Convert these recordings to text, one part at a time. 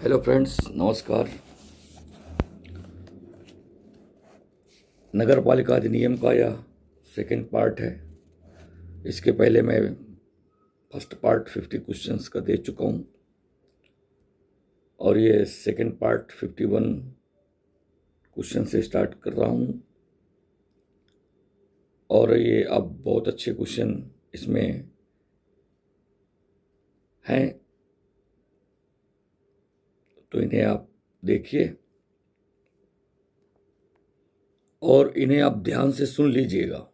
Hello friends, नमस्कार। नगर पालिका अधिनियम का यह सेकंड पार्ट है। इसके पहले मैं फर्स्ट पार्ट 50 क्वेश्चंस का दे चुका हूँ और ये सेकंड पार्ट 51 क्वेश्चन से स्टार्ट कर रहा हूँ। और ये अब बहुत अच्छे क्वेश्चन इसमें हैं, तो इन्हें आप देखिए और इन्हें आप ध्यान से सुन लीजिएगा।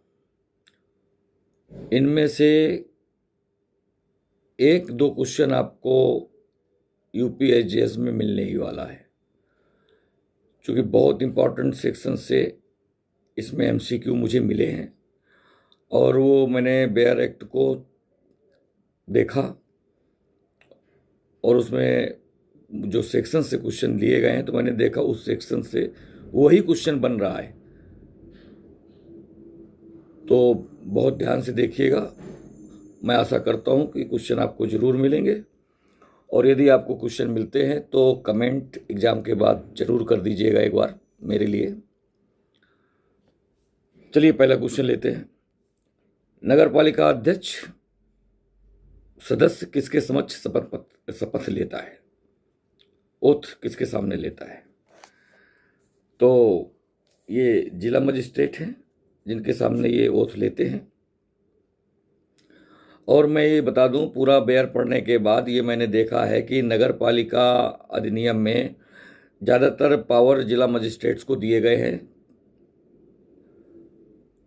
इनमें से एक दो क्वेश्चन आपको यूपीएसजीएस में मिलने ही वाला है, क्योंकि बहुत इंपॉर्टेंट सेक्शन से इसमें एमसीक्यू मुझे मिले हैं और वो मैंने बेयर एक्ट को देखा और उसमें जो सेक्शन से क्वेश्चन लिए गए हैं तो मैंने देखा उस सेक्शन से वही क्वेश्चन बन रहा है। तो बहुत ध्यान से देखिएगा। मैं आशा करता हूं कि क्वेश्चन आपको ज़रूर मिलेंगे और यदि आपको क्वेश्चन मिलते हैं तो कमेंट एग्ज़ाम के बाद ज़रूर कर दीजिएगा एक बार मेरे लिए। चलिए पहला क्वेश्चन लेते हैं। नगर पालिका अध्यक्ष सदस्य किसके समक्ष शपथ लेता है? ओथ किसके सामने लेता है? तो ये जिला मजिस्ट्रेट हैं जिनके सामने ये ओथ लेते हैं। और मैं ये बता दूं, पूरा बेयर पढ़ने के बाद ये मैंने देखा है कि नगर पालिका अधिनियम में ज़्यादातर पावर जिला मजिस्ट्रेट्स को दिए गए हैं।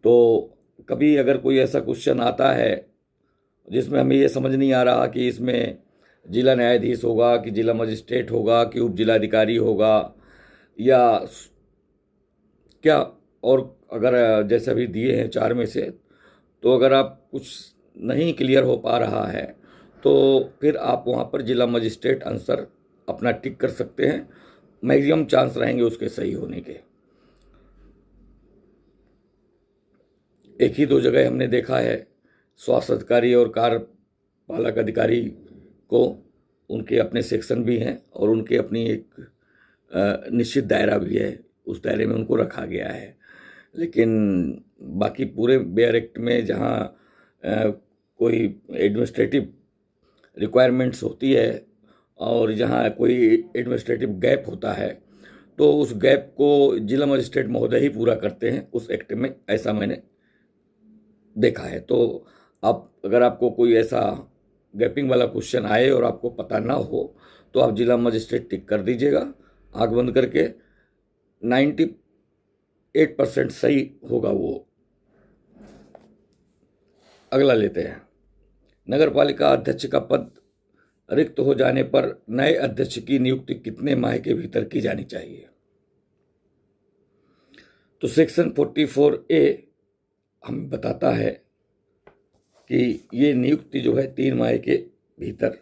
तो कभी अगर कोई ऐसा क्वेश्चन आता है जिसमें हमें ये समझ नहीं आ रहा कि इसमें जिला न्यायाधीश होगा कि जिला मजिस्ट्रेट होगा कि उप जिलाधिकारी होगा या क्या, और अगर जैसे अभी दिए हैं चार में से, तो अगर आप कुछ नहीं क्लियर हो पा रहा है तो फिर आप वहाँ पर जिला मजिस्ट्रेट आंसर अपना टिक कर सकते हैं। मैक्सिमम चांस रहेंगे उसके सही होने के। एक ही दो जगह हमने देखा है स्वास्थ्य अधिकारी और कार्यपालक अधिकारी को उनके अपने सेक्शन भी हैं और उनके अपनी एक निश्चित दायरा भी है, उस दायरे में उनको रखा गया है। लेकिन बाकी पूरे बेयर एक्ट में जहाँ कोई एडमिनिस्ट्रेटिव रिक्वायरमेंट्स होती है और जहाँ कोई एडमिनिस्ट्रेटिव गैप होता है तो उस गैप को जिला मजिस्ट्रेट महोदय ही पूरा करते हैं उस एक्ट में, ऐसा मैंने देखा है। तो आप अगर आपको कोई ऐसा गैपिंग वाला क्वेश्चन आए और आपको पता ना हो तो आप जिला मजिस्ट्रेट टिक कर दीजिएगा आंख बंद करके। 98% सही होगा वो। अगला लेते हैं। नगर पालिका अध्यक्ष का पद रिक्त हो जाने पर नए अध्यक्ष की नियुक्ति कितने माह के भीतर की जानी चाहिए? तो सेक्शन 44A हमें बताता है कि ये नियुक्ति जो है 3 माह के भीतर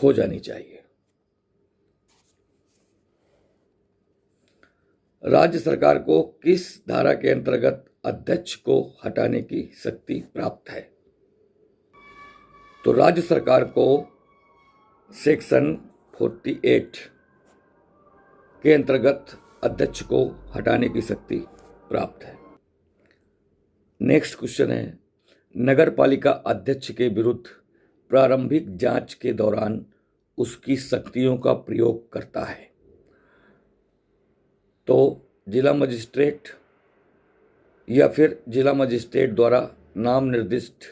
हो जानी चाहिए। राज्य सरकार को किस धारा के अंतर्गत अध्यक्ष को हटाने की शक्ति प्राप्त है? तो राज्य सरकार को सेक्शन 48 के अंतर्गत अध्यक्ष को हटाने की शक्ति प्राप्त है। नेक्स्ट क्वेश्चन है, नगर पालिका अध्यक्ष के विरुद्ध प्रारंभिक जांच के दौरान उसकी शक्तियों का प्रयोग करता है? तो जिला मजिस्ट्रेट या फिर जिला मजिस्ट्रेट द्वारा नाम निर्दिष्ट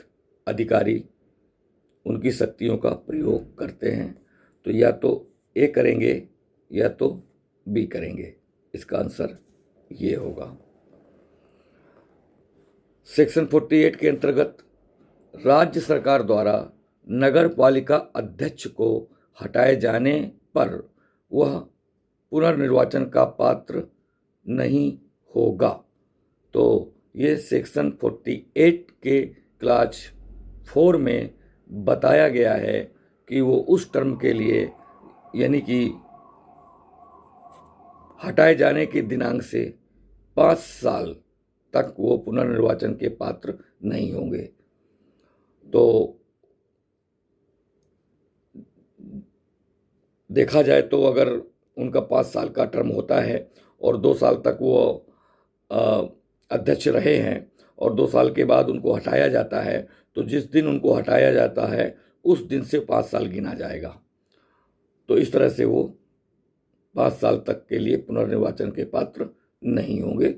अधिकारी उनकी शक्तियों का प्रयोग करते हैं। तो या तो ए करेंगे या तो बी करेंगे। इसका आंसर ये होगा। सेक्शन 48 के अंतर्गत राज्य सरकार द्वारा नगर पालिका अध्यक्ष को हटाए जाने पर वह पुनर्निर्वाचन का पात्र नहीं होगा। तो ये सेक्शन 48 के क्लास 4 में बताया गया है कि वो उस टर्म के लिए, यानी कि हटाए जाने के दिनांक से 5 साल तक वो पुनर्निर्वाचन के पात्र नहीं होंगे। तो देखा जाए तो अगर उनका 5 साल का टर्म होता है और 2 साल तक वो अध्यक्ष रहे हैं और 2 साल के बाद उनको हटाया जाता है, तो जिस दिन उनको हटाया जाता है उस दिन से 5 साल गिना जाएगा। तो इस तरह से वो 5 साल तक के लिए पुनर्निर्वाचन के पात्र नहीं होंगे।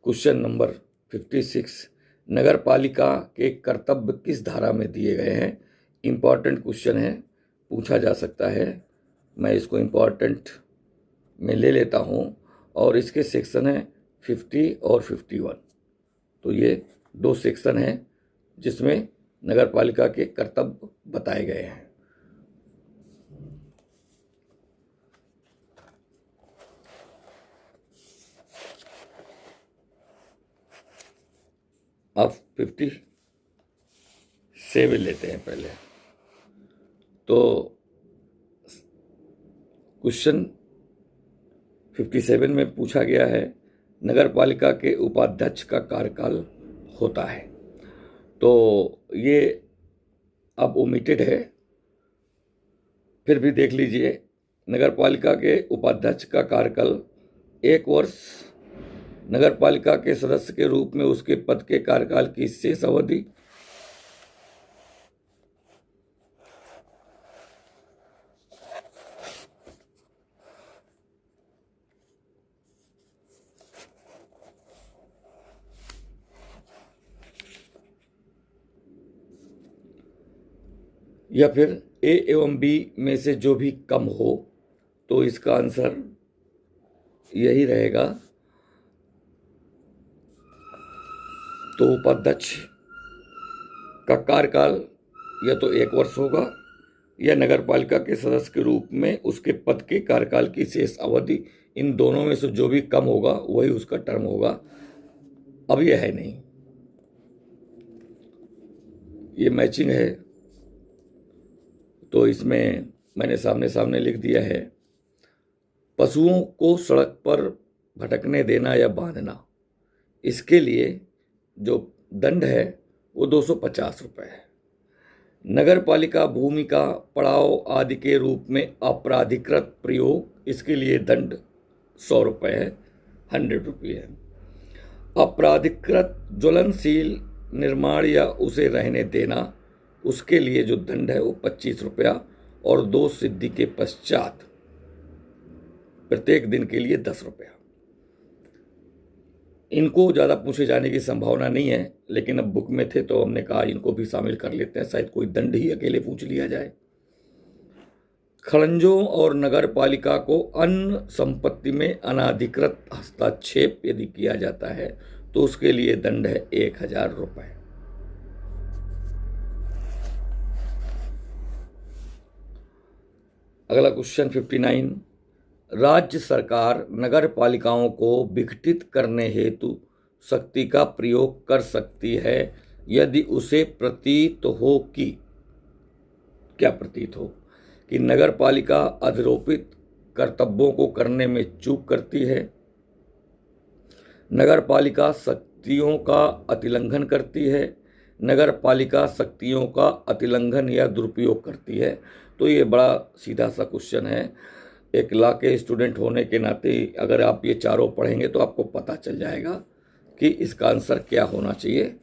क्वेश्चन नंबर 56, नगर पालिका के कर्तव्य किस धारा में दिए गए हैं? इम्पॉर्टेंट क्वेश्चन है, पूछा जा सकता है। मैं इसको इम्पॉर्टेंट में ले लेता हूँ और इसके सेक्शन हैं 50 और 51। तो ये 2 सेक्शन हैं जिसमें नगर पालिका के कर्तव्य बताए गए हैं। अब 57 लेते हैं पहले। तो क्वेश्चन 57 में पूछा गया है, नगर पालिका के उपाध्यक्ष का कार्यकाल होता है। तो ये अब ओमिटेड है, फिर भी देख लीजिए। नगर पालिका के उपाध्यक्ष का कार्यकाल 1 वर्ष, नगर पालिका के सदस्य के रूप में उसके पद के कार्यकाल की शेष अवधि, या फिर ए एवं बी में से जो भी कम हो। तो इसका आंसर यही रहेगा। तो उपाध्यक्ष का कार्यकाल या तो 1 वर्ष होगा या नगर पालिका के सदस्य के रूप में उसके पद के कार्यकाल की शेष अवधि, इन दोनों में से जो भी कम होगा वही उसका टर्म होगा। अब यह है नहीं, ये मैचिंग है। तो इसमें मैंने सामने सामने लिख दिया है, पशुओं को सड़क पर भटकने देना या बांधना, इसके लिए जो दंड है वो 250 रुपये है। नगर पालिका भूमि का पड़ाव आदि के रूप में अपराधिकृत प्रयोग, इसके लिए दंड 100 रुपये है, 100 रुपये है। अपराधिकृत ज्वलनशील निर्माण या उसे रहने देना, उसके लिए जो दंड है वो 25 रुपया और 2 सिद्धि के पश्चात प्रत्येक दिन के लिए 10 रुपया। इनको ज़्यादा पूछे जाने की संभावना नहीं है, लेकिन अब बुक में थे तो हमने कहा इनको भी शामिल कर लेते हैं, शायद कोई दंड ही अकेले पूछ लिया जाए। खड़ंजों और नगर पालिका को अन्य संपत्ति में अनाधिकृत हस्तक्षेप यदि किया जाता है तो उसके लिए दंड है 1000 रुपये। अगला क्वेश्चन 59, राज्य सरकार नगर पालिकाओं को विघटित करने हेतु शक्ति का प्रयोग कर सकती है यदि उसे प्रतीत हो कि, क्या प्रतीत हो, कि नगर पालिका अधिरोपित कर्तव्यों को करने में चूक करती है, नगर पालिका शक्तियों का अतिलंघन करती है, नगर पालिका शक्तियों का अतिलंघन या दुरुपयोग करती है। तो ये बड़ा सीधा सा क्वेश्चन है। एक लॉ के स्टूडेंट होने के नाते अगर आप ये चारों पढ़ेंगे तो आपको पता चल जाएगा कि इसका आंसर क्या होना चाहिए,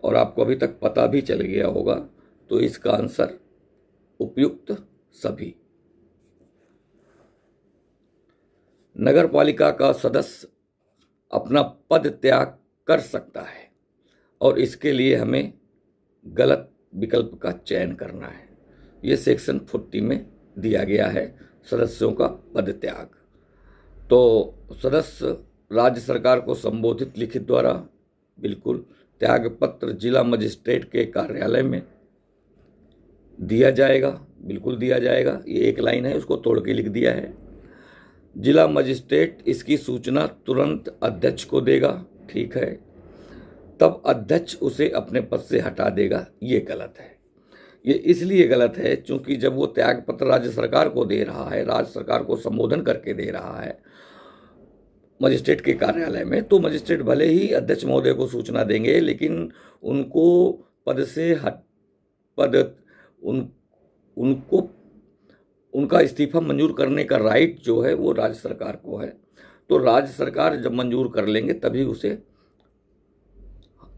और आपको अभी तक पता भी चल गया होगा। तो इसका आंसर उपयुक्त सभी। नगर पालिका का सदस्य अपना पद त्याग कर सकता है और इसके लिए हमें गलत विकल्प का चयन करना है। ये सेक्शन 40 में दिया गया है, सदस्यों का पद त्याग। तो सदस्य राज्य सरकार को संबोधित लिखित द्वारा बिल्कुल त्याग पत्र जिला मजिस्ट्रेट के कार्यालय में दिया जाएगा, बिल्कुल दिया जाएगा। ये एक लाइन है, उसको तोड़ के लिख दिया है। जिला मजिस्ट्रेट इसकी सूचना तुरंत अध्यक्ष को देगा, ठीक है, तब अध्यक्ष उसे अपने पद से हटा देगा। ये गलत है। ये इसलिए गलत है क्योंकि जब वो त्याग पत्र राज्य सरकार को दे रहा है, राज्य सरकार को संबोधन करके दे रहा है मजिस्ट्रेट के कार्यालय में, तो मजिस्ट्रेट भले ही अध्यक्ष महोदय को सूचना देंगे, लेकिन उनको उन उनको उनका इस्तीफा मंजूर करने का राइट जो है वो राज्य सरकार को है। तो राज्य सरकार जब मंजूर कर लेंगे तभी उसे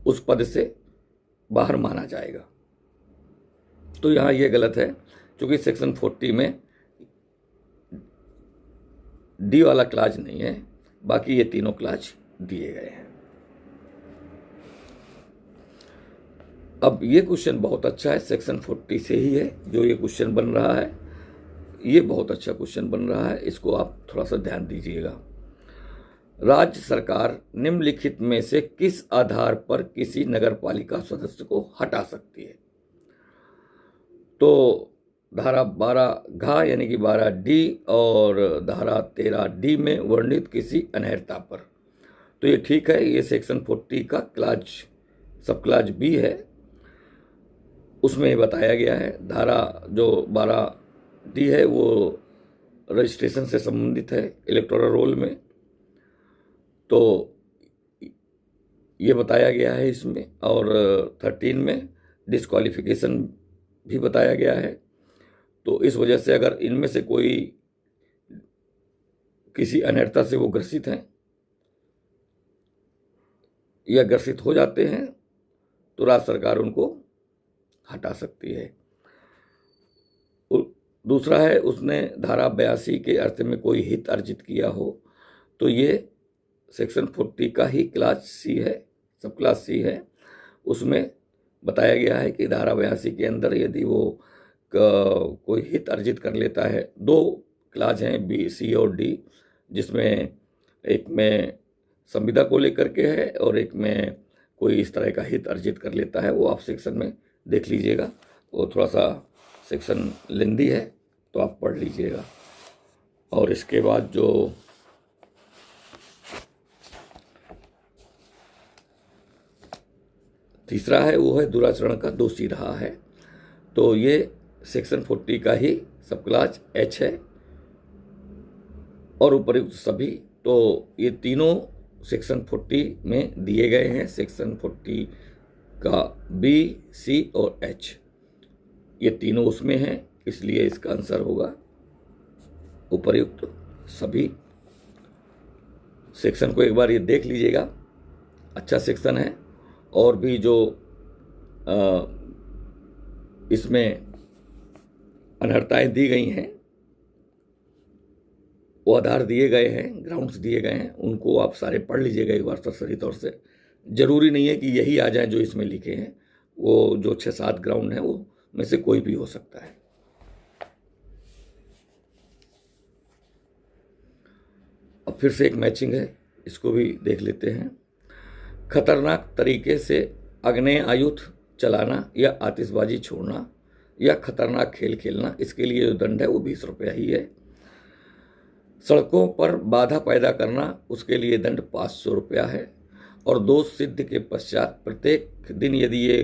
उस पद से बाहर माना जाएगा। तो यहाँ ये गलत है, क्योंकि सेक्शन 40 में डी वाला क्लाज नहीं है, बाकी ये तीनों क्लाज दिए गए हैं। अब ये क्वेश्चन बहुत अच्छा है, सेक्शन 40 से ही है जो ये क्वेश्चन बन रहा है। ये बहुत अच्छा क्वेश्चन बन रहा है, इसको आप थोड़ा सा ध्यान दीजिएगा। राज्य सरकार निम्नलिखित में से किस आधार पर किसी नगरपालिका सदस्य को हटा सकती है? तो धारा 12 घ यानी कि 12 डी और धारा 13 डी में वर्णित किसी अनहर्ता पर। तो ये ठीक है, ये सेक्शन 40 का क्लाज सब क्लाज बी है, उसमें बताया गया है। धारा जो 12 डी है वो रजिस्ट्रेशन से संबंधित है इलेक्टोरल रोल में, तो ये बताया गया है इसमें। और 13 में डिस्क्वालिफिकेशन भी बताया गया है। तो इस वजह से अगर इनमें से कोई किसी अनर्हता से वो ग्रसित हैं या ग्रसित हो जाते हैं तो राज्य सरकार उनको हटा सकती है। दूसरा है, उसने धारा 82 के अर्थ में कोई हित अर्जित किया हो, तो ये सेक्शन 40 का ही क्लास सी है, सब क्लास सी है। उसमें बताया गया है कि धारा 82 के अंदर यदि वो कोई हित अर्जित कर लेता है, दो क्लास हैं बी, सी और डी, जिसमें एक में संविदा को लेकर के है और एक में कोई इस तरह का हित अर्जित कर लेता है, वो आप सेक्शन में देख लीजिएगा। वो थोड़ा सा सेक्शन लेंदी है तो आप पढ़ लीजिएगा। और इसके बाद जो तीसरा है वो है दुराचरण का दोषी रहा है, तो ये सेक्शन 40 का ही सब क्लास एच है और उपर्युक्त सभी। तो ये तीनों सेक्शन 40 में दिए गए हैं, सेक्शन 40 का बी, सी और एच, ये तीनों उसमें हैं, इसलिए इसका आंसर होगा उपर्युक्त सभी। सेक्शन को एक बार ये देख लीजिएगा, अच्छा सेक्शन है। और भी जो इसमें अनर्हताएं दी गई हैं, वो आधार दिए गए हैं, ग्राउंड्स दिए गए हैं, उनको आप सारे पढ़ लीजिएगा एक बार सरसरी तौर से। जरूरी नहीं है कि यही आ जाए जो इसमें लिखे हैं, वो जो 6-7 ग्राउंड हैं वो में से कोई भी हो सकता है। अब फिर से एक मैचिंग है, इसको भी देख लेते हैं। खतरनाक तरीके से आग्नेय आयुध चलाना या आतिशबाजी छोड़ना या खतरनाक खेल खेलना, इसके लिए जो दंड है वो 20 रुपया ही है। सड़कों पर बाधा पैदा करना, उसके लिए दंड 500 रुपया है। और दोष सिद्ध के पश्चात प्रत्येक दिन यदि ये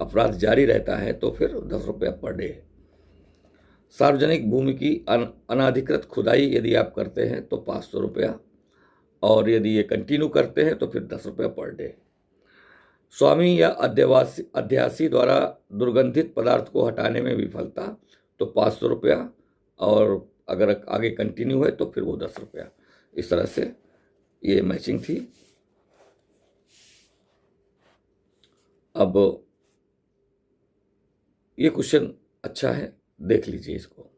अपराध जारी रहता है तो फिर 10 रुपया पर डे। सार्वजनिक भूमि की अनाधिकृत खुदाई यदि आप करते हैं तो 500 रुपया, और यदि ये कंटिन्यू करते हैं तो फिर 10 रुपया पर डे। स्वामी या अध्यासी द्वारा दुर्गंधित पदार्थ को हटाने में विफलता तो 500 रुपया, और अगर आगे कंटिन्यू है तो फिर वो 10 रुपया। इस तरह से ये मैचिंग थी। अब ये क्वेश्चन अच्छा है, देख लीजिए इसको।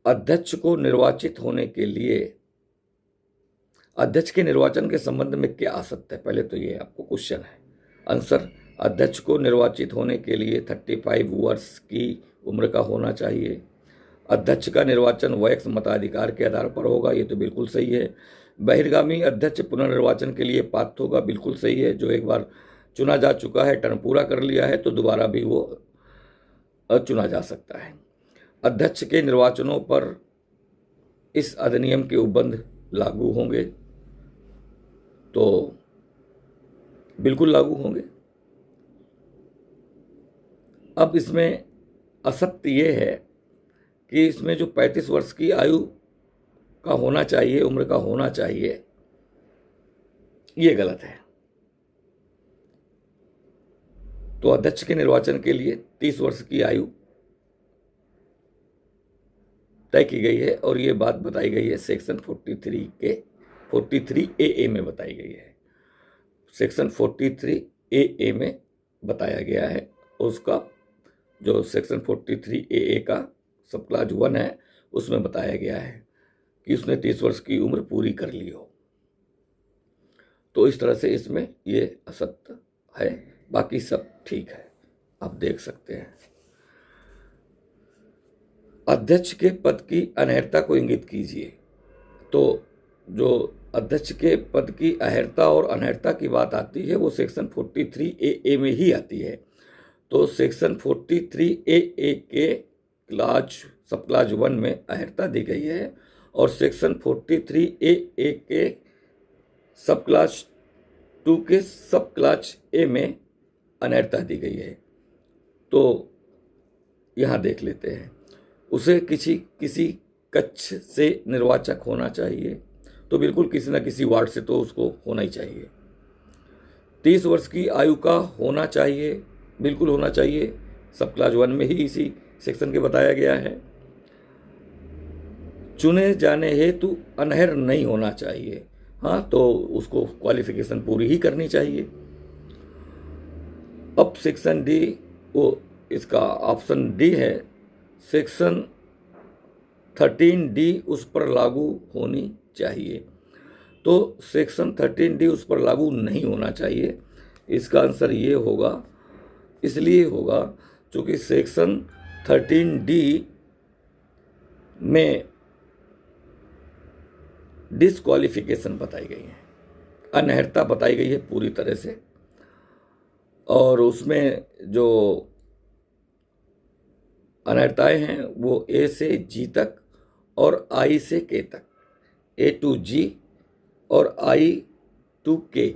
अध्यक्ष को निर्वाचित होने के लिए अध्यक्ष के निर्वाचन के संबंध में क्या आ सकता है, पहले तो ये आपको क्वेश्चन है। आंसर, अध्यक्ष को निर्वाचित होने के लिए 35 वर्ष की उम्र का होना चाहिए। अध्यक्ष का निर्वाचन वयस्क मताधिकार के आधार पर होगा, ये तो बिल्कुल सही है। बहिर्गामी अध्यक्ष पुनर्निर्वाचन के लिए पात्र होगा, बिल्कुल सही है। जो एक बार चुना जा चुका है, टर्म पूरा कर लिया है, तो दोबारा भी वो चुना जा सकता है। अध्यक्ष के निर्वाचनों पर इस अधिनियम के उपबंध लागू होंगे, तो बिल्कुल लागू होंगे। अब इसमें असत्य ये है कि इसमें जो 35 वर्ष की आयु का होना चाहिए, उम्र का होना चाहिए, ये गलत है। तो अध्यक्ष के निर्वाचन के लिए 30 वर्ष की आयु तय की गई है और ये बात बताई गई है सेक्शन 43 ए में बताई गई है। सेक्शन 43 ए में बताया गया है। उसका जो सेक्शन 43 ए का सब क्लास 1 है उसमें बताया गया है कि उसने 30 वर्ष की उम्र पूरी कर ली हो। तो इस तरह से इसमें ये असत्य है, बाकी सब ठीक है, आप देख सकते हैं। अध्यक्ष के पद की अनर्हता को इंगित कीजिए। तो जो अध्यक्ष के पद की अहर्ता और अनर्हता की बात आती है वो सेक्शन 43 ए में ही आती है। तो सेक्शन 43 ए के सब क्लास 1 में अहर्ता दी गई है और सेक्शन 43 ए के सब क्लास 2 के सब क्लास ए में अनर्हता दी गई है। तो यहाँ देख लेते हैं, उसे किसी कक्ष से निर्वाचक होना चाहिए, तो बिल्कुल किसी न किसी वार्ड से तो उसको होना ही चाहिए। 30 वर्ष की आयु का होना चाहिए, बिल्कुल होना चाहिए, सब क्लास 1 में ही इसी सेक्शन के बताया गया है। चुने जाने हेतु अनहर नहीं होना चाहिए, हाँ, तो उसको क्वालिफिकेशन पूरी ही करनी चाहिए। अब सेक्शन डी, वो इसका ऑप्शन डी है, सेक्शन 13 डी उस पर लागू होनी चाहिए। तो सेक्शन 13 डी उस पर लागू नहीं होना चाहिए। इसका आंसर ये होगा, इसलिए होगा क्योंकि सेक्शन 13 डी में डिस्क्वालिफिकेशन बताई गई है, अनर्हता बताई गई है पूरी तरह से। और उसमें जो अनर्हताएं हैं वो ए से जी तक और आई से के तक, ए टू जी और आई टू के,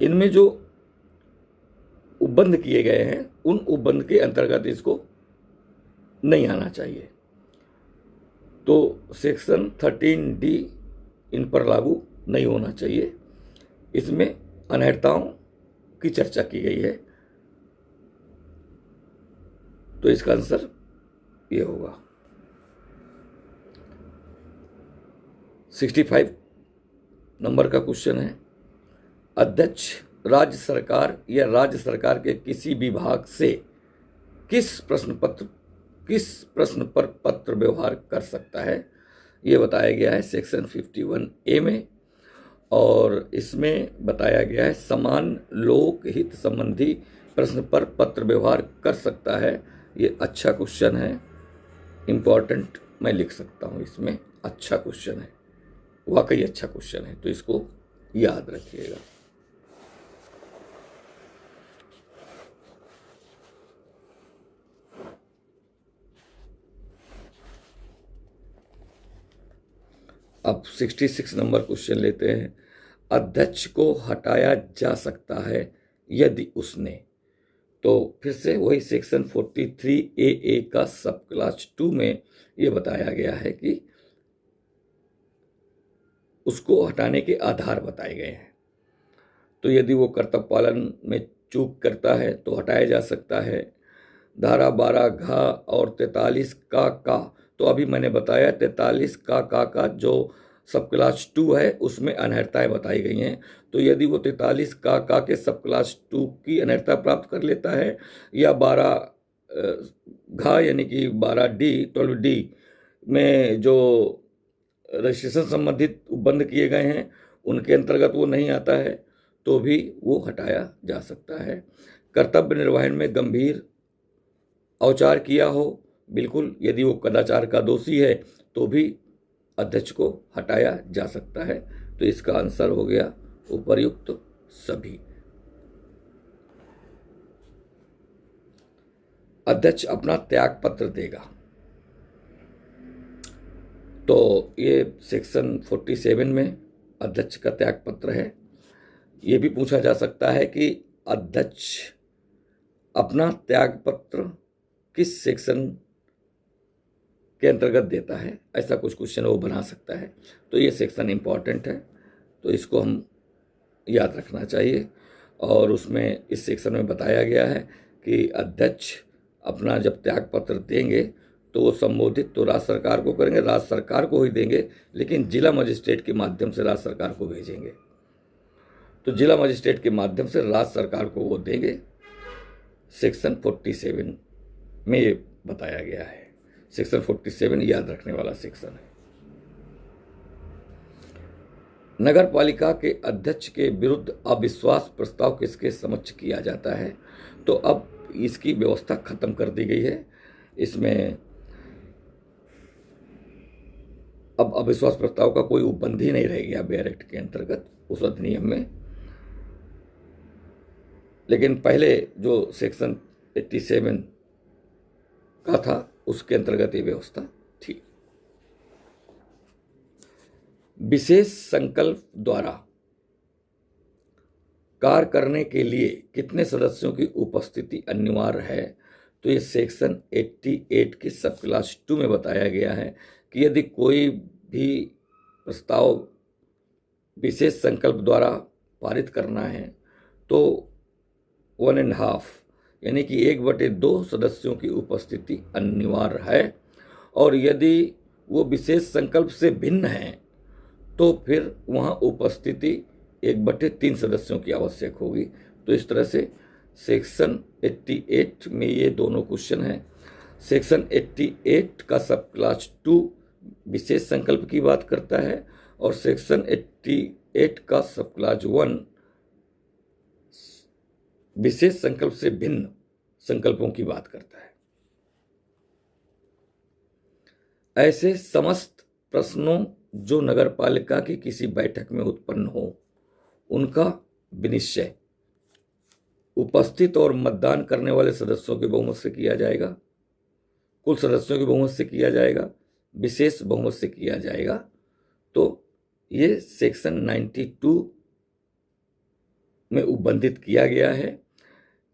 इनमें जो उपबंध किए गए हैं उन उपबंध के अंतर्गत इसको नहीं आना चाहिए। तो सेक्शन 13 डी इन पर लागू नहीं होना चाहिए। इसमें अनर्हताओं की चर्चा की गई है, तो इसका आंसर ये होगा। 65 नंबर का क्वेश्चन है, अध्यक्ष राज्य सरकार या राज्य सरकार के किसी विभाग से किस प्रश्न पर पत्र व्यवहार कर सकता है, ये बताया गया है सेक्शन 51 ए में। और इसमें बताया गया है समान लोक हित संबंधी प्रश्न पर पत्र व्यवहार कर सकता है। ये अच्छा क्वेश्चन है, इम्पॉर्टेंट मैं लिख सकता हूँ इसमें, अच्छा क्वेश्चन है, वाकई अच्छा क्वेश्चन है, तो इसको याद रखिएगा। अब 66 नंबर क्वेश्चन लेते हैं, अध्यक्ष को हटाया जा सकता है यदि उसने, तो फिर से वही सेक्शन 43 ए का सब क्लास 2 में ये बताया गया है कि उसको हटाने के आधार बताए गए हैं। तो यदि वो कर्तव्य पालन में चूक करता है तो हटाया जा सकता है। धारा 12 घ और 43 का, तो अभी मैंने बताया 43 का जो सब क्लास 2 है उसमें अनर्हताएं बताई गई हैं। तो यदि वो 43 का के सब क्लास 2 की अनर्हता प्राप्त कर लेता है, या 12 घ यानी कि 12 डी में जो रजिस्ट्रेशन संबंधित उपबंध किए गए हैं उनके अंतर्गत वो नहीं आता है, तो भी वो हटाया जा सकता है। कर्तव्य निर्वहन में गंभीर औचार किया हो, बिल्कुल, यदि वो कदाचार का दोषी है तो भी अध्यक्ष को हटाया जा सकता है। तो इसका आंसर हो गया उपर्युक्त सभी। अध्यक्ष अपना त्याग पत्र देगा, तो ये सेक्शन 47 में अध्यक्ष का त्याग पत्र है। ये भी पूछा जा सकता है कि अध्यक्ष अपना त्याग पत्र किस सेक्शन के अंतर्गत देता है, ऐसा कुछ क्वेश्चन वो बना सकता है। तो ये सेक्शन इंपॉर्टेंट है, तो इसको हम याद रखना चाहिए। और उसमें इस सेक्शन में बताया गया है कि अध्यक्ष अपना जब त्याग पत्र देंगे तो वो संबोधित तो राज्य सरकार को करेंगे, राज्य सरकार को ही देंगे, लेकिन जिला मजिस्ट्रेट के माध्यम से राज्य सरकार को भेजेंगे। तो जिला मजिस्ट्रेट के माध्यम से राज्य सरकार को वो देंगे। सेक्शन 47 में ये बताया गया है। सेक्शन 47 याद रखने वाला सेक्शन है। नगर पालिका के अध्यक्ष के विरुद्ध अविश्वास प्रस्ताव किसके समक्ष किया जाता है? तो अब इसकी व्यवस्था खत्म कर दी गई है। इसमें अब अविश्वास प्रस्ताव का कोई उपबंध ही नहीं रह गया बेयर एक्ट के अंतर्गत, उस अधिनियम में। लेकिन पहले जो सेक्शन 87 का था उसके अंतर्गत ये व्यवस्था थी। विशेष संकल्प द्वारा कार्य करने के लिए कितने सदस्यों की उपस्थिति अनिवार्य है? तो ये सेक्शन 88 की सब क्लास 2 में बताया गया है कि यदि कोई भी प्रस्ताव विशेष संकल्प द्वारा पारित करना है तो 1.5 यानी कि 1/2 सदस्यों की उपस्थिति अनिवार्य है। और यदि वो विशेष संकल्प से भिन्न है तो फिर वहाँ उपस्थिति 1/3 सदस्यों की आवश्यक होगी। तो इस तरह से सेक्शन 88 में ये दोनों क्वेश्चन हैं। सेक्शन 88 का सब क्लास 2 विशेष संकल्प की बात करता है और सेक्शन 88 का सब क्लास 1 विशेष संकल्प से भिन्न संकल्पों की बात करता है। ऐसे समस्त प्रश्नों जो नगर पालिका की किसी बैठक में उत्पन्न हो उनका विनिश्चय उपस्थित और मतदान करने वाले सदस्यों के बहुमत से किया जाएगा, कुल सदस्यों के बहुमत से किया जाएगा, विशेष बहुमत से किया जाएगा। तो ये सेक्शन 92 में उपबंधित किया गया है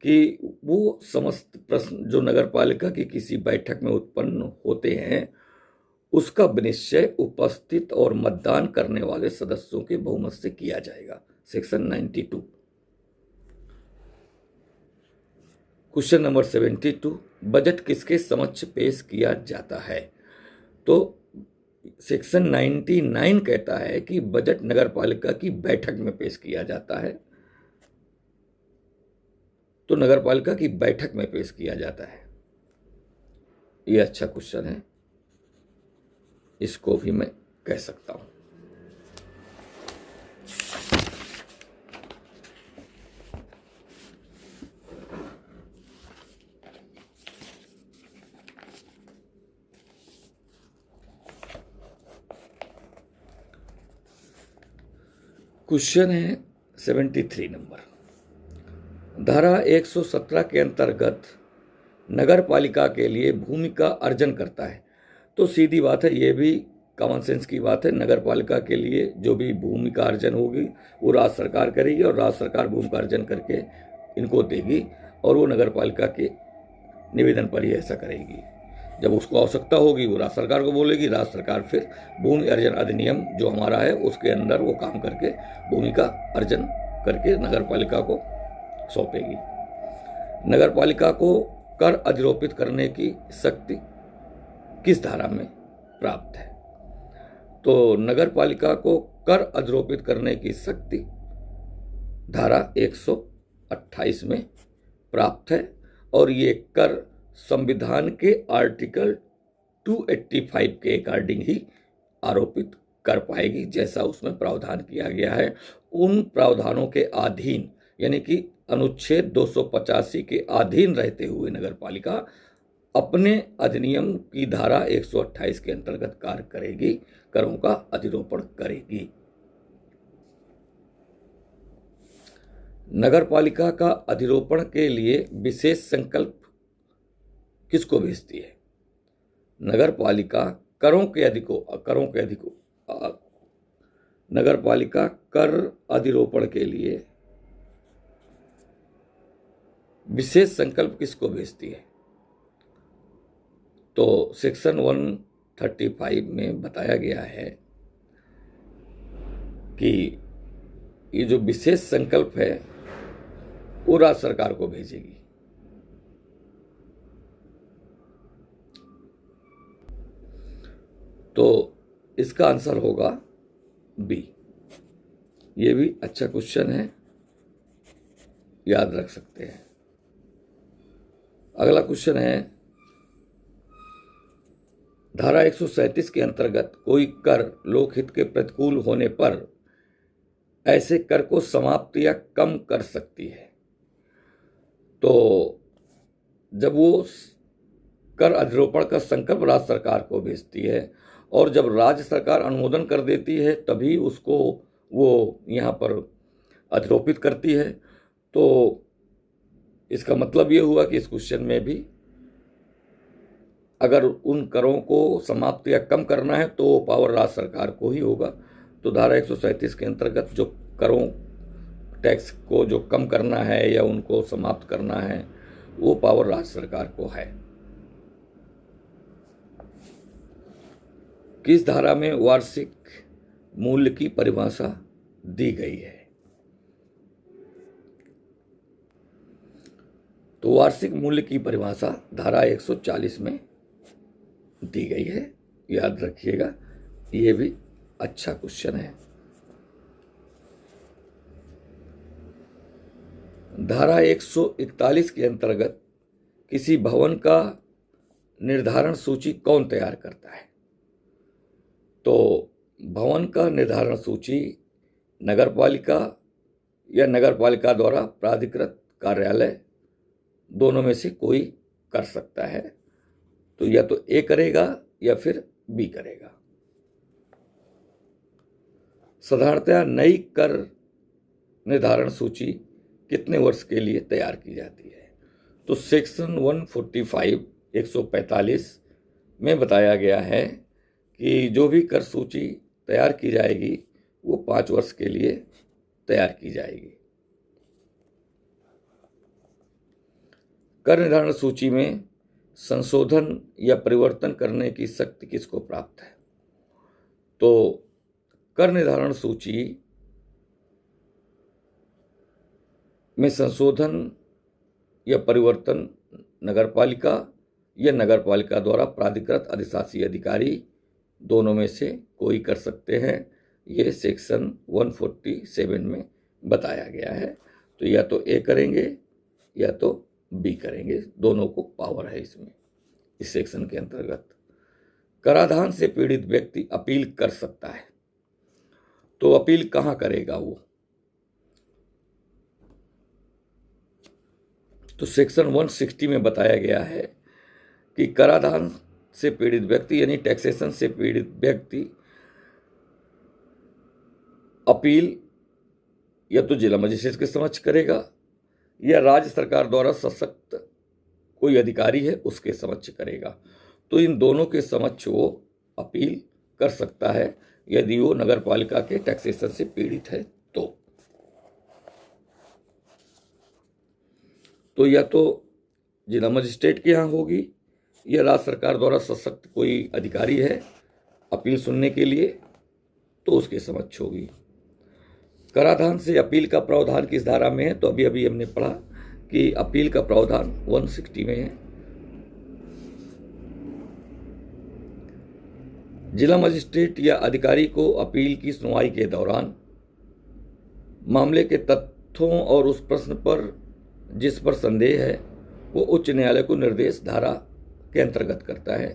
कि वो समस्त प्रश्न जो नगर पालिका की किसी बैठक में उत्पन्न होते हैं उसका विनिश्चय उपस्थित और मतदान करने वाले सदस्यों के बहुमत से किया जाएगा। सेक्शन 92। क्वेश्चन नंबर 72, बजट किसके समक्ष पेश किया जाता है? तो सेक्शन 99 कहता है कि बजट नगर पालिका की बैठक में पेश किया जाता है। तो नगर पालिका की बैठक में पेश किया जाता है। यह अच्छा क्वेश्चन है, इसको भी मैं कह सकता हूं। क्वेश्चन है 73 नंबर। धारा 117 के अंतर्गत नगर पालिका के लिए भूमि का अर्जन करता है। तो सीधी बात है, ये भी कॉमन सेंस की बात है। नगर पालिका के लिए जो भी भूमि का अर्जन होगी वो राज्य सरकार करेगी और राज्य सरकार भूमि का अर्जन करके इनको देगी और वो नगर पालिका के निवेदन पर ही ऐसा करेगी। जब उसको आवश्यकता होगी वो राज्य सरकार को बोलेगी, राज्य सरकार फिर भूमि अर्जन अधिनियम जो हमारा है उसके अंदर वो काम करके भूमि का अर्जन करके नगर पालिका को सौंपेगी। नगर पालिका को कर अधिरोपित करने की शक्ति किस धारा में प्राप्त है? तो नगर पालिका को कर अधिरोपित करने की शक्ति धारा 128 में प्राप्त है और ये कर संविधान के आर्टिकल 285 के अकॉर्डिंग ही आरोपित कर पाएगी, जैसा उसमें प्रावधान किया गया है। उन प्रावधानों के अधीन यानी कि अनुच्छेद 285 के अधीन रहते हुए नगर पालिका अपने अधिनियम की धारा 128 के अंतर्गत कार्य करेगी, करों का अधिरोपण करेगी। नगर पालिका का अधिरोपण के लिए विशेष संकल्प किसको भेजती है? नगर पालिका नगर पालिका कर अधिरोपण के लिए विशेष संकल्प किसको भेजती है? तो सेक्शन 135 में बताया गया है कि ये जो विशेष संकल्प है वो राज्य सरकार को भेजेगी। तो इसका आंसर होगा बी। ये भी अच्छा क्वेश्चन है, याद रख सकते हैं। अगला क्वेश्चन है, धारा 137 के अंतर्गत कोई कर लोकहित के प्रतिकूल होने पर ऐसे कर को समाप्त या कम कर सकती है। तो जब वो कर अधिरोपण का संकल्प राज्य सरकार को भेजती है और जब राज्य सरकार अनुमोदन कर देती है तभी उसको वो यहाँ पर अधिरोपित करती है। तो इसका मतलब ये हुआ कि इस क्वेश्चन में भी अगर उन करों को समाप्त या कम करना है तो पावर राज्य सरकार को ही होगा। तो धारा 137 के अंतर्गत जो करों टैक्स को जो कम करना है या उनको समाप्त करना है वो पावर राज्य सरकार को है। किस धारा में वार्षिक मूल्य की परिभाषा दी गई है? तो वार्षिक मूल्य की परिभाषा धारा 140 में दी गई है, याद रखिएगा। ये भी अच्छा क्वेश्चन है। धारा 141 के अंतर्गत किसी भवन का निर्धारण सूची कौन तैयार करता है? तो भवन का निर्धारण सूची नगरपालिका या नगरपालिका द्वारा प्राधिकृत कार्यालय दोनों में से कोई कर सकता है। तो या तो ए करेगा या फिर बी करेगा। साधारणतया नई कर निर्धारण सूची कितने वर्ष के लिए तैयार की जाती है? तो सेक्शन 145 145 में बताया गया है कि जो भी कर सूची तैयार की जाएगी वो 5 वर्ष के लिए तैयार की जाएगी। कर निर्धारण सूची में संशोधन या परिवर्तन करने की शक्ति किसको प्राप्त है? तो कर निर्धारण सूची में संशोधन या परिवर्तन नगरपालिका या नगरपालिका द्वारा प्राधिकृत अधिशासी अधिकारी दोनों में से कोई कर सकते हैं। ये सेक्शन 147 में बताया गया है। तो या तो ए करेंगे या तो बी करेंगे, दोनों को पावर है इसमें। इस सेक्शन के अंतर्गत कराधान से पीड़ित व्यक्ति अपील कर सकता है। तो अपील कहां करेगा वो? तो सेक्शन 160 में बताया गया है कि कराधान से पीड़ित व्यक्ति यानी टैक्सेशन से पीड़ित व्यक्ति अपील या तो जिला मजिस्ट्रेट के समक्ष करेगा या राज्य सरकार द्वारा सशक्त कोई अधिकारी है उसके समक्ष करेगा। तो इन दोनों के समक्ष वो अपील कर सकता है यदि वो नगरपालिका के टैक्सेशन से पीड़ित है। तो या तो जिला मजिस्ट्रेट के यहाँ होगी या राज्य सरकार द्वारा सशक्त कोई अधिकारी है अपील सुनने के लिए तो उसके समक्ष होगी। कराधान से अपील का प्रावधान किस धारा में है? तो अभी अभी हमने पढ़ा कि अपील का प्रावधान 160 में है। जिला मजिस्ट्रेट या अधिकारी को अपील की सुनवाई के दौरान मामले के तथ्यों और उस प्रश्न पर जिस पर संदेह है वो उच्च न्यायालय को निर्देश धारा के अंतर्गत करता है।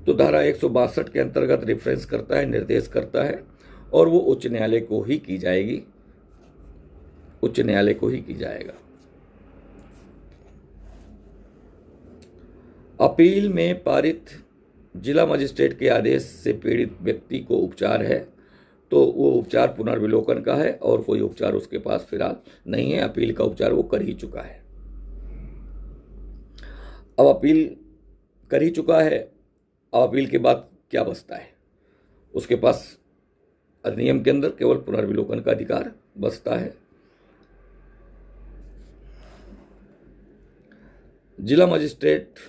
तो धारा 162 के अंतर्गत रेफरेंस करता है, निर्देश करता है और वो उच्च न्यायालय को ही की जाएगी, उच्च न्यायालय को ही की जाएगा। अपील में पारित जिला मजिस्ट्रेट के आदेश से पीड़ित व्यक्ति को उपचार है तो वो उपचार पुनर्विलोकन का है और कोई उपचार उसके पास फिलहाल नहीं है। अपील का उपचार वो कर ही चुका है। अब अपील कर ही चुका है, अब अपील के बाद क्या बचता है? उसके पास अधिनियम के अंदर केवल पुनर्विलोकन का अधिकार बचता है। जिला मजिस्ट्रेट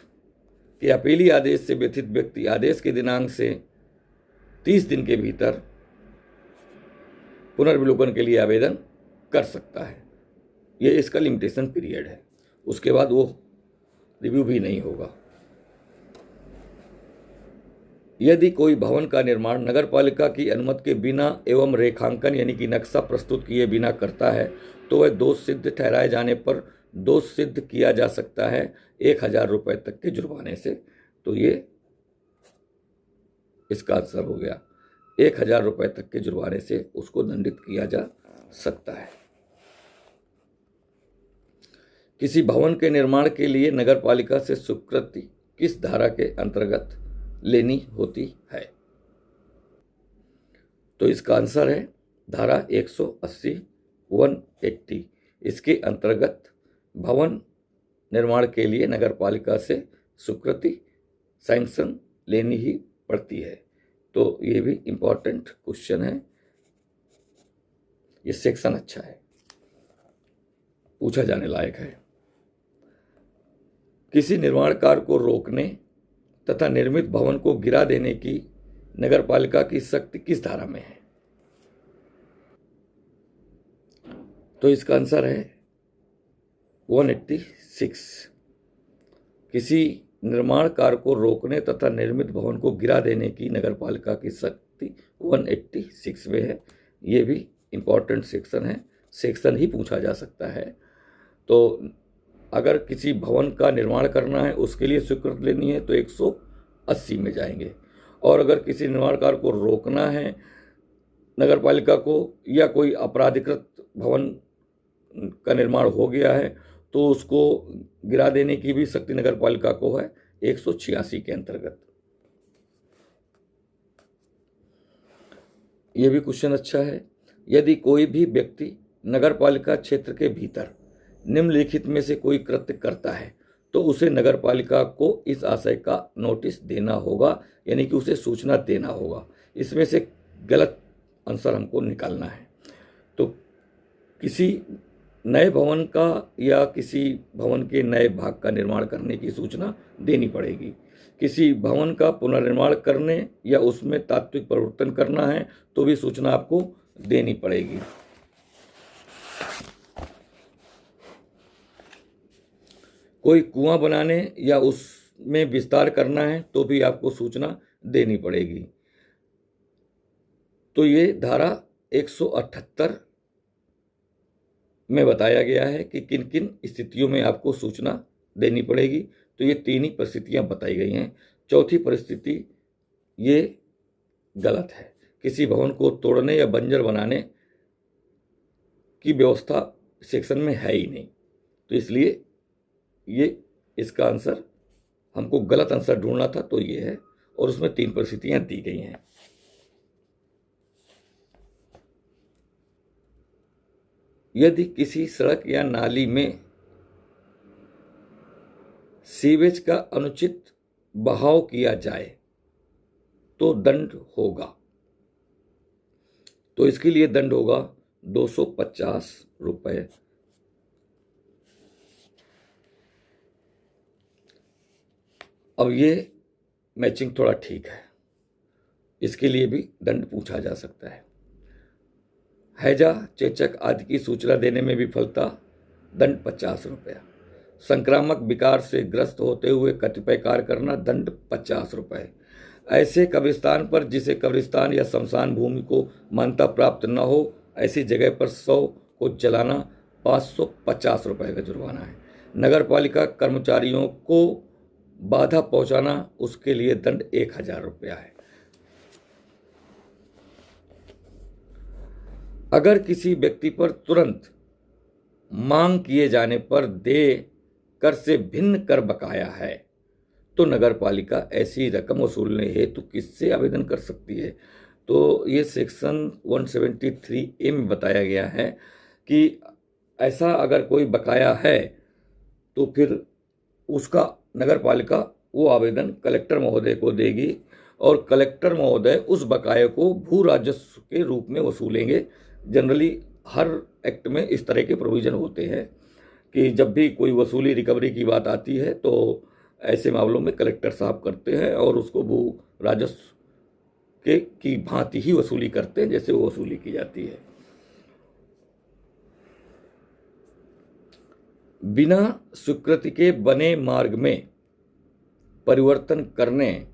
के अपीली आदेश से व्यथित व्यक्ति आदेश के दिनांक से 30 दिन के भीतर पुनर्विलोकन के लिए आवेदन कर सकता है। ये इसका लिमिटेशन पीरियड है, उसके बाद वो रिव्यू भी नहीं होगा। यदि कोई भवन का निर्माण नगरपालिका की अनुमति के बिना एवं रेखांकन यानी कि नक्शा प्रस्तुत किए बिना करता है तो वह दोष सिद्ध ठहराए जाने पर दोष सिद्ध किया जा सकता है 1,000 रुपये तक के जुर्माने से। तो ये इसका आंसर हो गया, 1,000 रुपये तक के जुर्माने से उसको दंडित किया जा सकता है। किसी भवन के निर्माण के लिए नगरपालिका से स्वीकृति किस धारा के अंतर्गत लेनी होती है? तो इसका आंसर है धारा 180 180। इसके अंतर्गत भवन निर्माण के लिए नगरपालिका से स्वीकृति सैंक्शन लेनी ही पड़ती है। तो ये भी इंपॉर्टेंट क्वेश्चन है, ये सेक्शन अच्छा है, पूछा जाने लायक है। किसी निर्माण कार्य को रोकने तथा निर्मित भवन को गिरा देने की नगरपालिका की शक्ति किस धारा में है? तो इसका आंसर है 186। किसी निर्माण कार्य को रोकने तथा निर्मित भवन को गिरा देने की नगरपालिका की शक्ति 186 में है। ये भी इंपॉर्टेंट सेक्शन है, सेक्शन ही पूछा जा सकता है। तो अगर किसी भवन का निर्माण करना है उसके लिए स्वीकृति लेनी है तो 180 में जाएंगे, और अगर किसी निर्माण कार्य को रोकना है नगरपालिका को या कोई अपराधिकृत भवन का निर्माण हो गया है तो उसको गिरा देने की भी शक्ति नगरपालिका को है 186 के अंतर्गत। यह भी क्वेश्चन अच्छा है। यदि कोई भी व्यक्ति नगरपालिका क्षेत्र के भीतर निम्नलिखित में से कोई कृत्य करता है तो उसे नगरपालिका को इस आशय का नोटिस देना होगा, यानी कि उसे सूचना देना होगा। इसमें से गलत आंसर हमको निकालना है। तो किसी नए भवन का या किसी भवन के नए भाग का निर्माण करने की सूचना देनी पड़ेगी। किसी भवन का पुनर्निर्माण करने या उसमें तात्विक परिवर्तन करना है तो भी सूचना आपको देनी पड़ेगी। कोई कुआं बनाने या उसमें विस्तार करना है तो भी आपको सूचना देनी पड़ेगी। तो ये धारा 178 में बताया गया है कि किन किन स्थितियों में आपको सूचना देनी पड़ेगी। तो ये तीन ही परिस्थितियां बताई गई हैं। चौथी परिस्थिति ये गलत है, किसी भवन को तोड़ने या बंजर बनाने की व्यवस्था सेक्शन में है ही नहीं। तो इसलिए ये इसका आंसर, हमको गलत आंसर ढूंढना था तो ये है, और उसमें तीन परिस्थितियां दी गई हैं। यदि किसी सड़क या नाली में सीवेज का अनुचित बहाव किया जाए तो दंड होगा। तो इसके लिए दंड होगा 250 रुपये। अब ये मैचिंग थोड़ा ठीक है, इसके लिए भी दंड पूछा जा सकता है। हैजा, चेचक आदि की सूचना देने में विफलता, दंड 50 रुपया। संक्रामक विकार से ग्रस्त होते हुए कतिपय कार्य करना, दंड 50 रुपये। ऐसे कब्रिस्तान पर जिसे कब्रिस्तान या शमशान भूमि को मान्यता प्राप्त न हो, ऐसी जगह पर शव को जलाना, 550 रुपये का जुर्माना है। नगरपालिका कर्मचारियों को बाधा पहुंचाना, उसके लिए दंड 1,000 रुपया है। अगर किसी व्यक्ति पर तुरंत मांग किए जाने पर देय कर से भिन्न कर बकाया है तो नगरपालिका ऐसी रकम वसूलने हेतु किससे आवेदन कर सकती है? तो ये सेक्शन 173A में बताया गया है कि ऐसा अगर कोई बकाया है तो फिर उसका नगरपालिका वो आवेदन कलेक्टर महोदय को देगी, और कलेक्टर महोदय उस बकाये को भू राजस्व के रूप में वसूलेंगे। जनरली हर एक्ट में इस तरह के प्रोविज़न होते हैं कि जब भी कोई वसूली रिकवरी की बात आती है तो ऐसे मामलों में कलेक्टर साहब करते हैं और उसको भू राजस्व की भांति ही वसूली करते हैं जैसे वो वसूली की जाती है। बिना स्वीकृति के बने मार्ग में परिवर्तन करने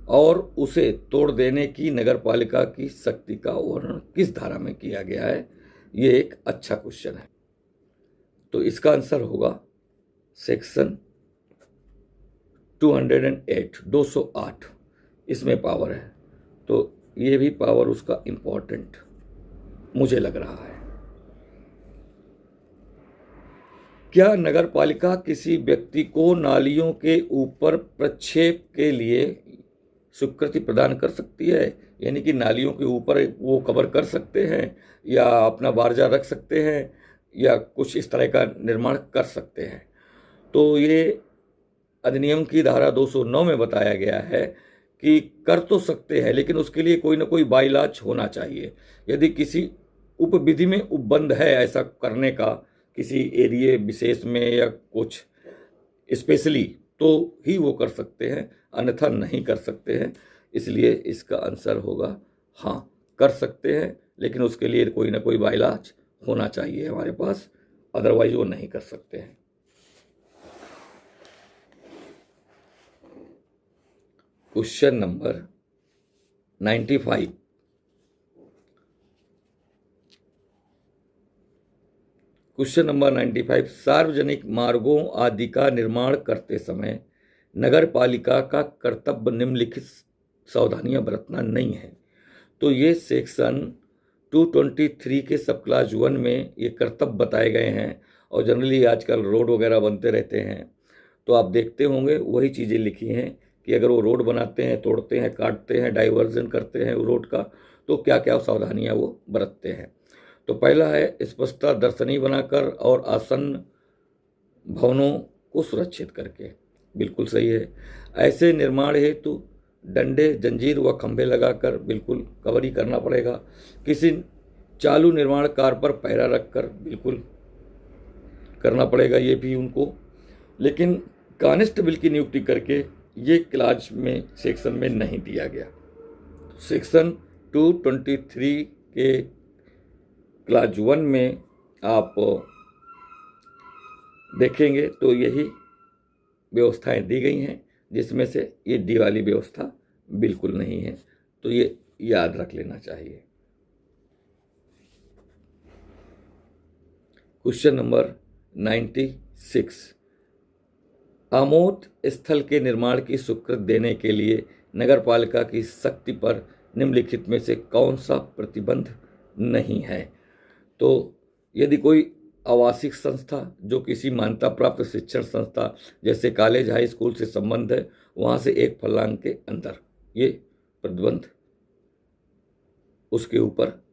और उसे तोड़ देने की नगरपालिका की शक्ति का वर्णन किस धारा में किया गया है? ये एक अच्छा क्वेश्चन है। तो इसका आंसर होगा सेक्शन 208, 208 इसमें पावर है। तो ये भी पावर उसका इम्पोर्टेंट मुझे लग रहा है। क्या नगरपालिका किसी व्यक्ति को नालियों के ऊपर प्रक्षेप के लिए स्वीकृति प्रदान कर सकती है? यानी कि नालियों के ऊपर वो कवर कर सकते हैं या अपना बारजा रख सकते हैं या कुछ इस तरह का निर्माण कर सकते हैं। तो ये अधिनियम की धारा 209 में बताया गया है कि कर तो सकते हैं, लेकिन उसके लिए कोई ना कोई बाइलॉज होना चाहिए। यदि किसी उपविधि में उपबंध है ऐसा करने का किसी एरिया विशेष में या कुछ स्पेशली, तो ही वो कर सकते हैं, अन्यथा नहीं कर सकते हैं। इसलिए इसका आंसर होगा हाँ, कर सकते हैं, लेकिन उसके लिए कोई ना कोई बाइलॉज होना चाहिए हमारे पास, अदरवाइज वो नहीं कर सकते हैं। Question number 95। क्वेश्चन नंबर 95, सार्वजनिक मार्गों आदि का निर्माण करते समय नगरपालिका का कर्तव्य निम्नलिखित सावधानियां बरतना नहीं है। तो ये सेक्शन 223 के सब क्लास 1 में ये कर्तव्य बताए गए हैं। और जनरली आजकल रोड वगैरह बनते रहते हैं, तो आप देखते होंगे वही चीज़ें लिखी हैं कि अगर वो रोड बनाते हैं, तोड़ते हैं, काटते हैं, डाइवर्जन करते हैं रोड का, तो क्या क्या सावधानियां वो बरतते हैं। तो पहला है स्पष्टता दर्शनीय बनाकर और आसन्न भवनों को सुरक्षित करके, बिल्कुल सही है। ऐसे निर्माण हेतु डंडे, जंजीर व खंभे लगाकर बिल्कुल कवरी करना पड़ेगा। किसी चालू निर्माण कार्य पर पहरा रखकर बिल्कुल करना पड़ेगा ये भी उनको। लेकिन कांस्टेबल की नियुक्ति करके ये क्लास में सेक्शन में नहीं दिया गया। सेक्शन 223 के क्लास 1 में आप देखेंगे तो यही व्यवस्थाएं दी गई हैं, जिसमें से ये डी वाली व्यवस्था बिल्कुल नहीं है। तो ये याद रख लेना चाहिए। क्वेश्चन नंबर 96, आमोद स्थल के निर्माण की स्वीकृति देने के लिए नगरपालिका की शक्ति पर निम्नलिखित में से कौन सा प्रतिबंध नहीं है? तो यदि कोई आवासिक संस्था जो किसी मान्यता प्राप्त शिक्षण संस्था जैसे कॉलेज, हाई स्कूल से संबंध है, वहाँ से एक फर्लांग के अंदर ये प्रतिबंध उसके ऊपर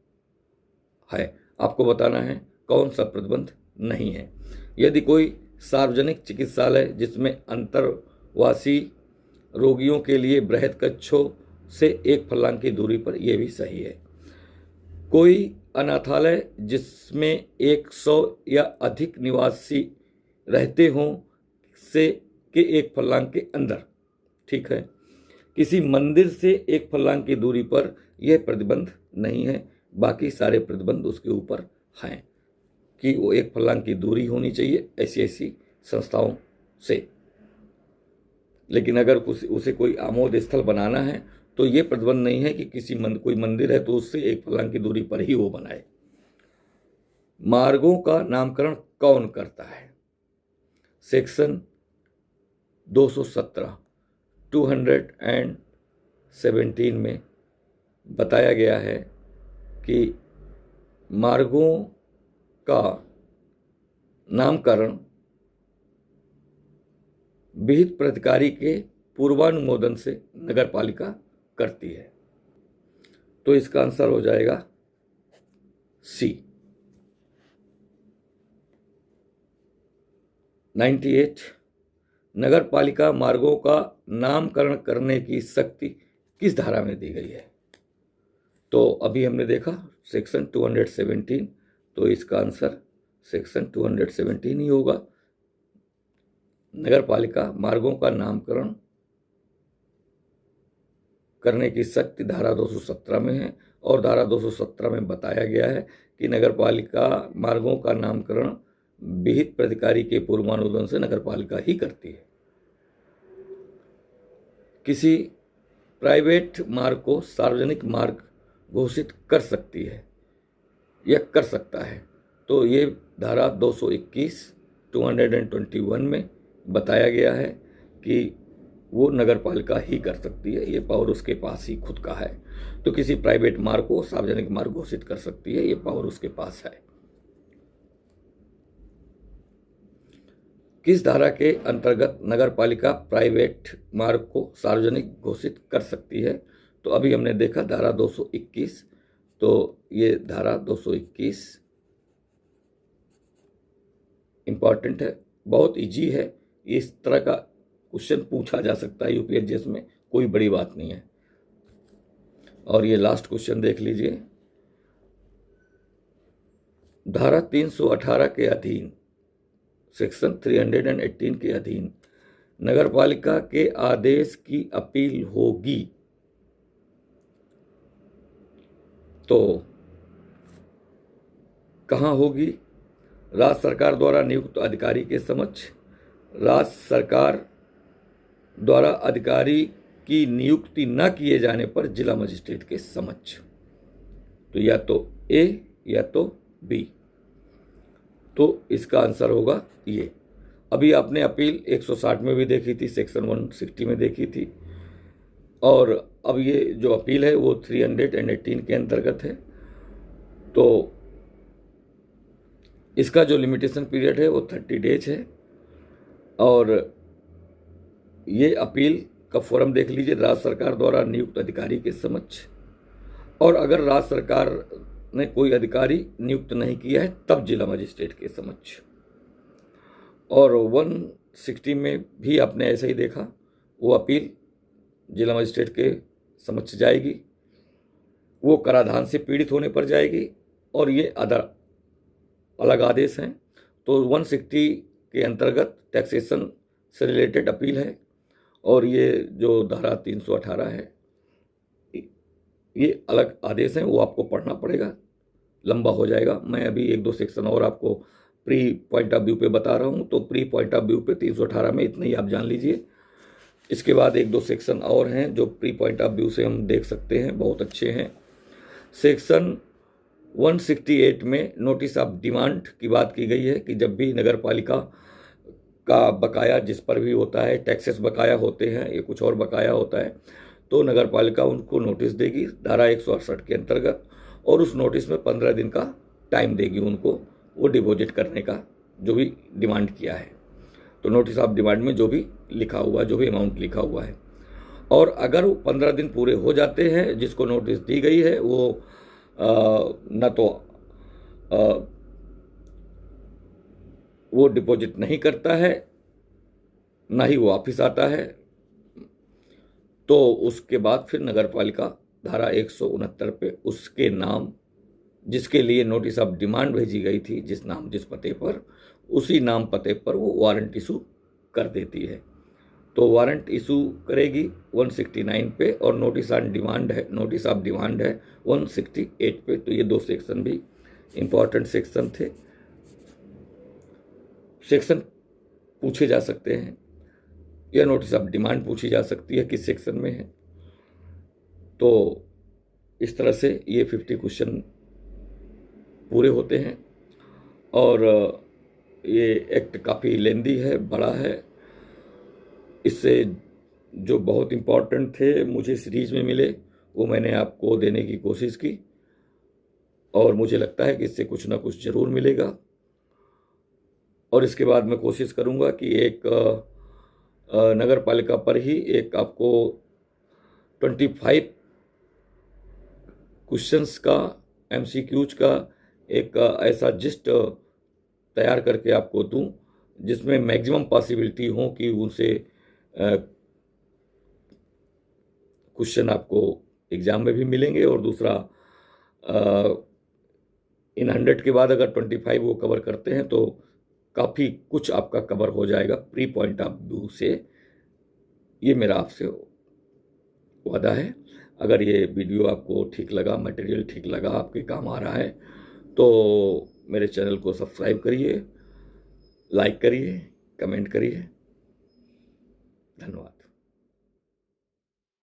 है। आपको बताना है कौन सा प्रतिबंध नहीं है। यदि कोई सार्वजनिक चिकित्सालय जिसमें अंतरवासी रोगियों के लिए बृहद कक्षों से एक फर्लांग की दूरी पर, यह भी सही है। कोई अनाथालय जिसमें 100 या अधिक निवासी रहते हों से के एक फर्लांग के अंदर, ठीक है। किसी मंदिर से एक फर्लांग की दूरी पर यह प्रतिबंध नहीं है। बाकी सारे प्रतिबंध उसके ऊपर हैं कि वो एक फर्लांग की दूरी होनी चाहिए ऐसी संस्थाओं से। लेकिन अगर उसे कोई आमोद स्थल बनाना है तो ये प्रतिबंध नहीं है कि किसी कोई मंदिर है तो उससे एक फर्लांग की दूरी पर ही वो बनाए। मार्गों का नामकरण कौन करता है? सेक्शन 217, 217 में बताया गया है कि मार्गों का नामकरण विहित प्राधिकारी के पूर्वानुमोदन से नगरपालिका करती है। तो इसका आंसर हो जाएगा सी। 98, नगरपालिका मार्गों का नामकरण करने की शक्ति किस धारा में दी गई है? तो अभी हमने देखा सेक्शन 217, तो इसका आंसर सेक्शन 217 ही होगा। नगरपालिका मार्गों का नामकरण करने की शक्ति धारा 217 में है, और धारा 217 में बताया गया है कि नगरपालिका मार्गों का नामकरण विहित प्राधिकारी के पूर्वानुमोदन से नगरपालिका ही करती है। किसी प्राइवेट मार्ग को सार्वजनिक मार्ग घोषित कर सकती है या कर सकता है, तो ये धारा 221 221 में बताया गया है कि वो नगरपालिका ही कर सकती है, ये पावर उसके पास ही खुद का है। तो किसी प्राइवेट मार्ग को सार्वजनिक मार्ग घोषित कर सकती है, ये पावर उसके पास है। किस धारा के अंतर्गत नगरपालिका प्राइवेट मार्ग को सार्वजनिक घोषित कर सकती है? तो अभी हमने देखा धारा 221, तो ये धारा 221 इंपॉर्टेंट है, बहुत इजी है। इस तरह का क्वेश्चन पूछा जा सकता है यूपीएससी में, कोई बड़ी बात नहीं है। और ये लास्ट क्वेश्चन देख लीजिए, धारा 318 के अधीन सेक्शन 318 के अधीन नगरपालिका के आदेश की अपील होगी तो कहाँ होगी? राज्य सरकार द्वारा नियुक्त अधिकारी के समक्ष, राज्य सरकार द्वारा अधिकारी की नियुक्ति न किए जाने पर जिला मजिस्ट्रेट के समक्ष। तो या तो ए या तो बी, तो इसका आंसर होगा ये। अभी आपने अपील 160 में भी देखी थी, सेक्शन 160 में देखी थी, और अब ये जो अपील है वो 318 के अंतर्गत है। तो इसका जो लिमिटेशन पीरियड है वो 30 डेज है। और ये अपील का फॉर्म देख लीजिए, राज्य सरकार द्वारा नियुक्त अधिकारी के समक्ष, और अगर राज्य सरकार ने कोई अधिकारी नियुक्त नहीं किया है तब जिला मजिस्ट्रेट के समक्ष। और 160 में भी आपने ऐसे ही देखा, वो अपील जिला मजिस्ट्रेट के समक्ष जाएगी, वो कराधान से पीड़ित होने पर जाएगी, और ये अलग आदेश हैं। तो 160 के अंतर्गत टैक्सेशन से रिलेटेड अपील है, और ये जो धारा 318 है ये अलग आदेश हैं, वो आपको पढ़ना पड़ेगा, लंबा हो जाएगा। मैं अभी 1-2 सेक्शन और आपको प्री पॉइंट ऑफ व्यू पे बता रहा हूँ, तो प्री पॉइंट ऑफ व्यू पे 318 में इतना ही आप जान लीजिए। इसके बाद 1-2 सेक्शन और हैं जो प्री पॉइंट ऑफ व्यू से हम देख सकते हैं, बहुत अच्छे हैं। सेक्शन 168 में नोटिस ऑफ डिमांड की बात की गई है कि जब भी नगर पालिका का बकाया जिस पर भी होता है, टैक्सेस बकाया होते हैं, ये कुछ और बकाया होता है, तो नगर पालिका उनको नोटिस देगी धारा 168 के अंतर्गत, और उस नोटिस में 15 दिन का टाइम देगी उनको वो डिपॉजिट करने का जो भी डिमांड किया है। तो नोटिस ऑफ डिमांड में जो भी लिखा हुआ, जो भी अमाउंट लिखा हुआ है, और अगर वो 15 दिन पूरे हो जाते हैं जिसको नोटिस दी गई है, वो न तो वो डिपॉजिट नहीं करता है, ना ही वो वापिस आता है, तो उसके बाद फिर नगर पालिका धारा 169 पे उसके नाम जिसके लिए नोटिस ऑफ डिमांड भेजी गई थी, जिस पते पर, उसी नाम पते पर वो वारंट इशू कर देती है। तो वारंट इशू करेगी 169 पे, और नोटिस ऑफ डिमांड है 168 पे। तो ये 2 सेक्शन भी इम्पॉर्टेंट सेक्शन थे। सेक्शन पूछे जा सकते हैं, या नोटिस ऑफ डिमांड पूछी जा सकती है किस सेक्शन में है। तो इस तरह से ये 50 क्वेश्चन पूरे होते हैं, और ये एक्ट काफ़ी लेंदी है, बड़ा है। इससे जो बहुत इम्पॉर्टेंट थे मुझे सीरीज में मिले, वो मैंने आपको देने की कोशिश की, और मुझे लगता है कि इससे कुछ ना कुछ ज़रूर मिलेगा। और इसके बाद मैं कोशिश करूँगा कि एक नगर पालिका पर ही एक आपको 25 क्वेश्चंस का, MCQs का एक ऐसा जिस्ट तैयार करके आपको दूं जिसमें मैक्सिमम पॉसिबिलिटी हो कि उनसे क्वेश्चन आपको एग्जाम में भी मिलेंगे। और दूसरा, इन 100 के बाद अगर 25 वो कवर करते हैं तो काफ़ी कुछ आपका कवर हो जाएगा प्री पॉइंट ऑफ व्यू से। ये मेरा आपसे वादा है। अगर ये वीडियो आपको ठीक लगा, मटेरियल ठीक लगा, आपके काम आ रहा है, तो मेरे चैनल को सब्सक्राइब करिए, लाइक करिए, कमेंट करिए। धन्यवाद।